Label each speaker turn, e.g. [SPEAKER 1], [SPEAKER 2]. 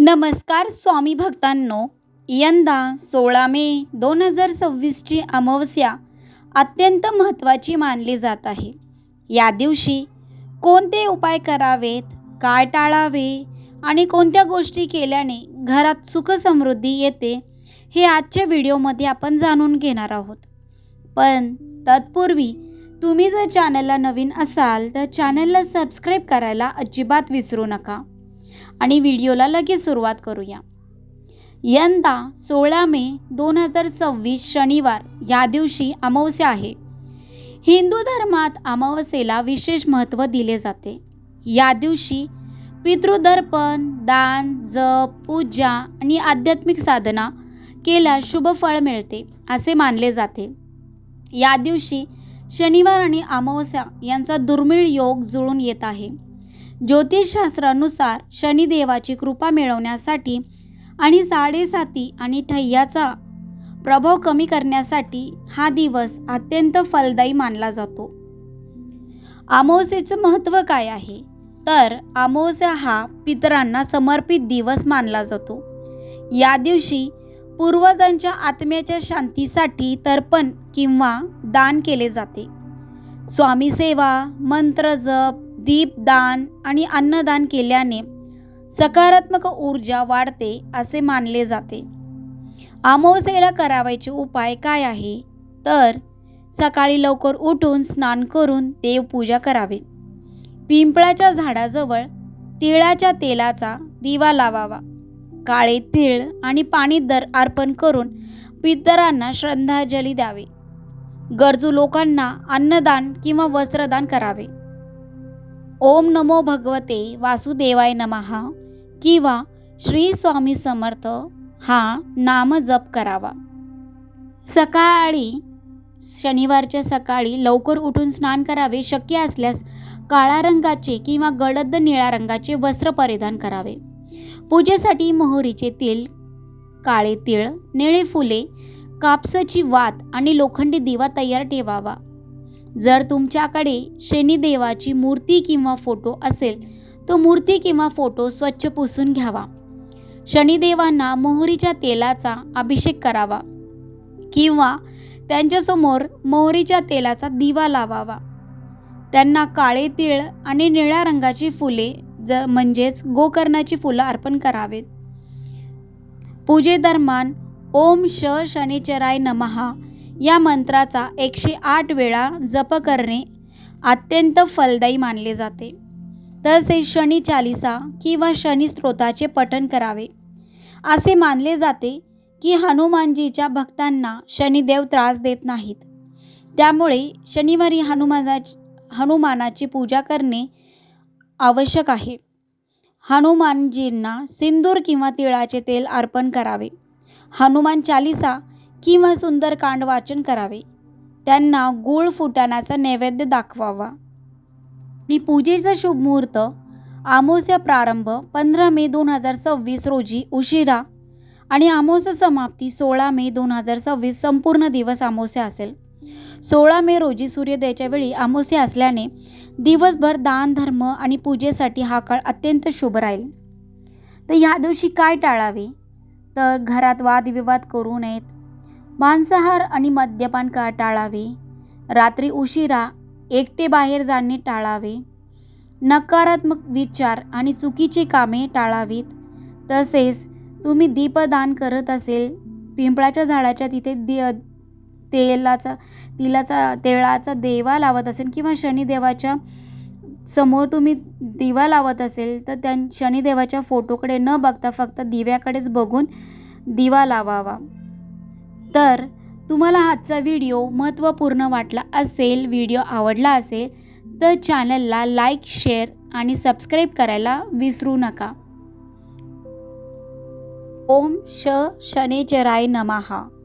[SPEAKER 1] नमस्कार स्वामी भक्तांनो, यंदा 16 मे 2026ची अमावस्या अत्यंत महत्त्वाची मानली जात आहे. या दिवशी कोणते उपाय करावेत, काय टाळावे आणि कोणत्या गोष्टी केल्याने घरात सुख समृद्धी येते हे आजच्या व्हिडिओमध्ये आपण जाणून घेणार आहोत. पण तत्पूर्वी तुम्ही जर चॅनलला नवीन असाल तर चॅनलला सबस्क्राईब करायला अजिबात विसरू नका आणि व्हिडिओला लगेच सुरुवात करूया. यंदा 16 मे 2026 शनिवार या दिवशी अमावस्या आहे. हिंदू धर्मात अमावस्येला विशेष महत्त्व दिले जाते. या दिवशी पितृतर्पण, दान, जप, पूजा आणि आध्यात्मिक साधना केल्यास शुभ फळ मिळते असे मानले जाते. या दिवशी शनिवार आणि अमावस्या यांचा दुर्मिळ योग जुळून येत आहे. ज्योतिषशास्त्रानुसार शनिदेवाची कृपा मिळवण्यासाठी आणि साडेसाती आणि ठय्याचा प्रभाव कमी करण्यासाठी हा दिवस अत्यंत फलदायी मानला जातो. अमावस्येचं महत्त्व काय आहे? तर अमावस्या हा पितरांना समर्पित दिवस मानला जातो. या दिवशी पूर्वजांच्या आत्म्याच्या शांतीसाठी तर्पण किंवा दान केले जाते. स्वामी सेवा, मंत्र जप, दीपदान आणि अन्नदान केल्याने सकारात्मक ऊर्जा वाढते असे मानले जाते. अमावस्येला करावयाचे उपाय काय आहे? तर सकाळी लवकर उठून स्नान करून देवपूजा करावी. पिंपळाच्या झाडाजवळ तिळाच्या तेलाचा दिवा लावावा. काळे तीळ आणि पाणी अर्पण करून पितरांना श्रद्धांजली द्यावी. गरजू लोकांना अन्नदान किंवा वस्त्रदान करावे. ओम नमो भगवते वासुदेवाय नमः किंवा श्री स्वामी समर्थ हा नाम जप करावा. सकाळी शनिवारच्या सकाळी लवकर उठून स्नान करावे. शक्य असल्यास काळ्या रंगाचे किंवा गडद निळ्या रंगाचे वस्त्र परिधान करावे. पूजेसाठी मोहरीचे तेल, काळे तीळ, निळे फुले, कापसाची वात आणि लोखंडी दिवा तयार ठेवावा. जर तुमच्याकडे शनिदेवाची मूर्ती किंवा फोटो असेल तो मूर्ती किंवा फोटो स्वच्छ पुसून घ्यावा. शनिदेवांना मोहरीच्या तेलाचा अभिषेक करावा किंवा त्यांच्यासमोर मोहरीच्या तेलाचा दिवा लावावा. त्यांना काळे तीळ आणि निळ्या रंगाची फुले म्हणजेच गोकर्णाची फुलं अर्पण करावेत. पूजेदरम्यान ओम शनिचराय नमः या मंत्राचा 108 वेळा जप करणे अत्यंत फलदायी मानले जाते. तसेच शनी चालीसा किंवा शनी स्तोत्राचे पठण करावे. असे मानले जाते की हनुमानजीच्या भक्तांना शनिदेव त्रास देत नाहीत. त्यामुळे शनिवारी हनुमानाची पूजा करणे आवश्यक आहे. हनुमानजींना सिंदूर किंवा तिळाचे तेल अर्पण करावे. हनुमान चालीसा किंवा सुंदरकांड वाचन करावे. त्यांना गूळ फुटाण्याचा नैवेद्य दाखवावा. आणि पूजेचा शुभ मुहूर्त अमावस्या प्रारंभ 15 मे 2026 रोजी उशिरा आणि अमावस्या समाप्ती 16 मे 2026 संपूर्ण दिवस अमावस्या असेल. 16 मे रोजी सूर्योदयाच्या वेळी अमावस्या असल्याने दिवसभर दान, धर्म आणि पूजेसाठी हा काळ अत्यंत शुभ राहील. तर ह्या दिवशी काय टाळावे? तर घरात वादविवाद करू नयेत. मांसाहार आणि मद्यपान टाळावे. रात्री उशिरा एकटे बाहेर जाणे टाळावे. नकारात्मक विचार आणि चुकीची कामे टाळावीत. तसेच तुम्ही दीपदान करत असेल, पिंपळाच्या झाडाच्या तिथे तेळाचा देवा लावत असेल किंवा शनिदेवाच्या समोर तुम्ही दिवा लावत असेल तर त्या शनिदेवाच्या फोटोकडे न बघता फक्त दिव्याकडेच बघून दिवा लावावा. तर तुम्हाला आजचा व्हिडिओ महत्त्वपूर्ण वाटला असेल, व्हिडिओ आवडला असेल तर चॅनलला लाईक, शेअर आणि सबस्क्राईब करायला विसरू नका. ओम शनिचराय नमः.